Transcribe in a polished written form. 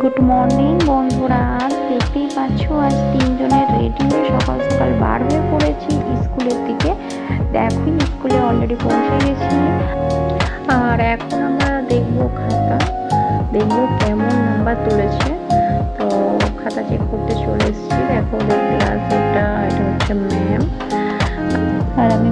Good morning বন্ধুরা, দেখতেই পাচ্ছ আজ তিনজনের রেডি হয়ে সকাল সকাল বার হয়ে পড়েছি স্কুলের দিকে। দেখো স্কুলে অলরেডি পৌঁছে গেছি। আর এখন আমরা দেখবো খাতা, দেখবো কেমন নাম্বার তুলেছে। তো খাতা চেক করতে চলে এসেছি। দেখো ওদের ক্লাস, এটা হচ্ছে ম্যাম, আর আমি